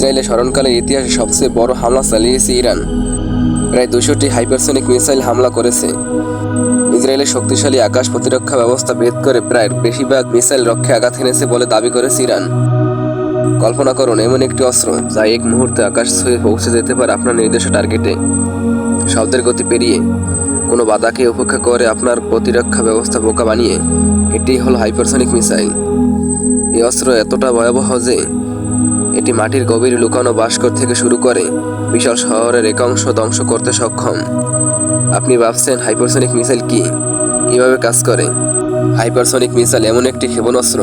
ইসরায়েলের স্মরণকালের ইতিহাসে সবচেয়ে বড় হামলা চালিয়েছে ইরান। প্রায় 200টি হাইপারসনিক মিসাইল হামলা করেছে। ইসরায়েলের শক্তিশালী আকাশ প্রতিরক্ষা ব্যবস্থা ভেদ করে প্রায় বেশিরভাগ মিসাইল লক্ষ্যে আঘাত এনেছে বলে দাবি করেছে ইরান। কল্পনা করুন, এমন একটি অস্ত্র যা এক মুহূর্তে আকাশ ছুঁয়ে পৌঁছে যেতে পারে আপনার নির্দিষ্ট টার্গেটে, শব্দের গতি পেরিয়ে, কোনো বাধাকে উপেক্ষা করে আপনার প্রতিরক্ষা ব্যবস্থা বোকা বানিয়ে। এটি হলো হাইপারসনিক মিসাইল। এই অস্ত্র এতটা ভয়াবহ যে এটি মাটির গভীরে লুকানো ভাস্কর থেকে শুরু করে বিশাল শহরের একাংশ ধ্বংস করতে সক্ষম। আপনি ভাবছেন হাইপারসনিক মিসাইল কি, কিভাবে কাজ করে? হাইপারসনিক মিসাইল এমন একটি ক্ষেপণাস্ত্র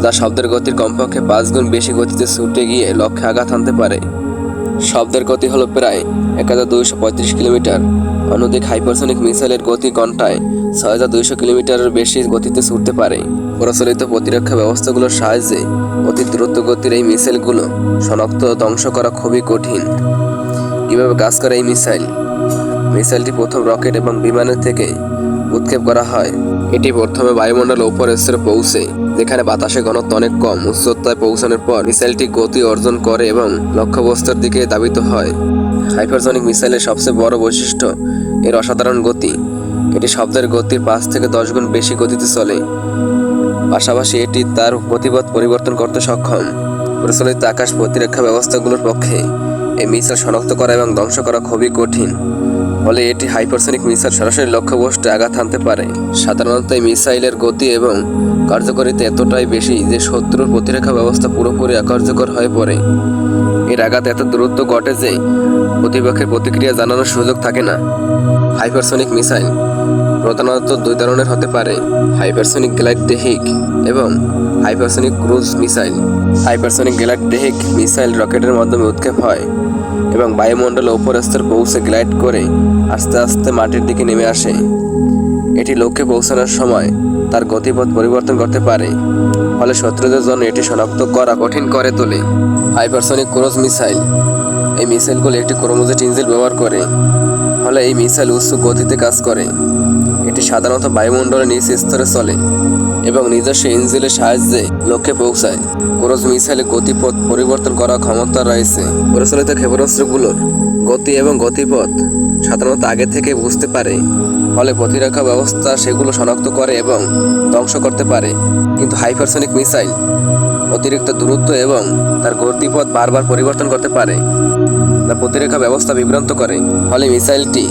যা শব্দের গতির কমপক্ষে 5 গুণ বেশি গতিতে ছুটে গিয়ে লক্ষ্যে আঘাত হানতে পারে। শব্দের গতি হলো প্রায় 1235 কিলোমিটার। অন্যদিকে হাইপারসনিক মিসাইলের গতি ঘন্টায় 6200 কিলোমিটারের বেশি গতিতে ছুটতে পারে। প্রচলিত প্রতিরক্ষা ব্যবস্থাগুলোর সাহায্যে অতি দ্রুত গতির এই মিসাইলগুলো শনাক্ত ধ্বংস করা খুবই কঠিন। কিভাবে কাজ করে এই মিসাইল? মিসাইলটি প্রথম রকেট এবং বিমানের থেকে উৎক্ষেপ করা হয়। এটি প্রথমে বায়ুমণ্ডলের উপরের স্তরে পৌঁছে, যেখানে বাতাসের ঘনত্ব অনেক কম। উচ্চতায় পৌঁছানোর পর মিসাইলটি গতি অর্জন করে এবং লক্ষ্যবস্তুর দিকে ধাবিত হয়। হাইপারসনিক মিসাইলের সবচেয়ে বড় বৈশিষ্ট্য এর অসাধারণ গতি। এটি শব্দের গতির 5 থেকে 10 গুণ বেশি গতিতে চলে। পাশাপাশি এটি তার গতিপথ পরিবর্তন করতে সক্ষম। প্রচলিত আকাশ প্রতিরক্ষা ব্যবস্থাগুলোর পক্ষে এই মিসাইল শনাক্ত করা এবং ধ্বংস করা খুবই কঠিন। ফলে এটি হাইপারসনিক মিসাইল সরাসরি লক্ষ্যবস্তুতে আঘাত হানতে পারে। সাধারণত এই মিসাইলের গতি এবং কার্যকারিতা এতটাই বেশি যে শত্রুর প্রতিরক্ষা ব্যবস্থা পুরোপুরি অকার্যকর হয়ে পড়ে। এর আঘাত এত দ্রুত ঘটে যে প্রতিপক্ষের প্রতিক্রিয়া জানানোর সুযোগ থাকে না। হাইপারসনিক মিসাইল প্রধানত 2 ধরনের হতে পারে: হাইপারসনিক গ্লাইড-দেহিক এবং hypersonic cruise missile. Hypersonic glide vehicle missile রকেটের মাধ্যমে উৎক্ষেপ হয় এবং বায়ুমণ্ডলের উপরের স্তরে পৌঁছে গ্লাইড করে আস্তে আস্তে মাটির দিকে নেমে আসে। এটি লক্ষ্যে পৌঁছানোর সময় তার গতিপথ পরিবর্তন করতে পারে, ফলে শত্রুদের জন্য এটি শনাক্ত করা কঠিন করে তোলে। হাইপারসনিক ক্রুজ মিসাইল, এই মিসাইলগুলো একটি ক্রোমোজেট ইঞ্জিন ব্যবহার করে, ফলে এই মিসাইল উচ্চ গতিতে কাজ করে। এটি সাধারণত বায়ুমণ্ডলের নিচ স্তরে চলে এবং নিজস্ব ইঞ্জিনের সাহায্যে লক্ষ্যে পৌঁছায়। ক্রুজ মিসাইলে গতিপথ পরিবর্তন করার ক্ষমতা রয়েছে। প্রচলিত ক্ষেপণাস্ত্রগুলোর গতি এবং গতিপথ সাধারণত আগে থেকে বুঝতে পারে, ফলে প্রতিরক্ষা ব্যবস্থা সেগুলো শনাক্ত করে এবং ধ্বংস করতে পারে। কিন্তু হাইপারসনিক মিসাইল অতিরিক্ত দূরত্ব এবং তার গতিপথ বারবার পরিবর্তন করতে পারে, যা প্রতিরক্ষা ব্যবস্থা বিভ্রান্ত করে। ফলে মিসাইলটি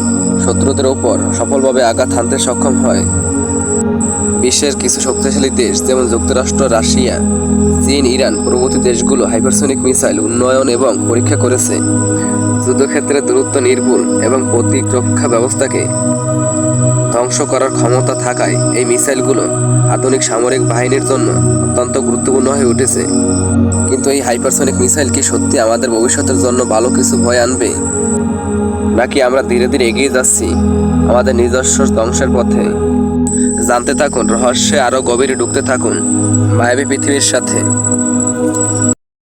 শত্রুদের ওপর সফলভাবে আঘাত হানতে সক্ষম হয়। বিশ্বের কিছু শক্তিশালী দেশ যেমন যুক্তরাষ্ট্র, রাশিয়া, চীন, ইরান প্রভৃতি দেশগুলো হাইপারসনিক মিসাইল উন্নয়ন এবং পরীক্ষা করেছে। যুদ্ধক্ষেত্রে দূরত্ব নির্ভুল এবং প্রতিরক্ষা ব্যবস্থাকে ধ্বংস করার ক্ষমতা থাকায় এই মিসাইলগুলো আধুনিক সামরিক বাহিনীর জন্য অত্যন্ত গুরুত্বপূর্ণ হয়ে উঠেছে। কিন্তু এই হাইপারসনিক মিসাইল কি সত্যি আমাদের ভবিষ্যতের জন্য ভালো কিছু বয়ে আনবে, নাকি আমরা ধীরে ধীরে এগিয়ে যাচ্ছি আমাদের নিজস্ব ধ্বংসের পথে? জানতে থাকুন, রহস্যে আরও গভীরে ঢুকতে থাকুন মায়াবী পৃথিবীর সাথে।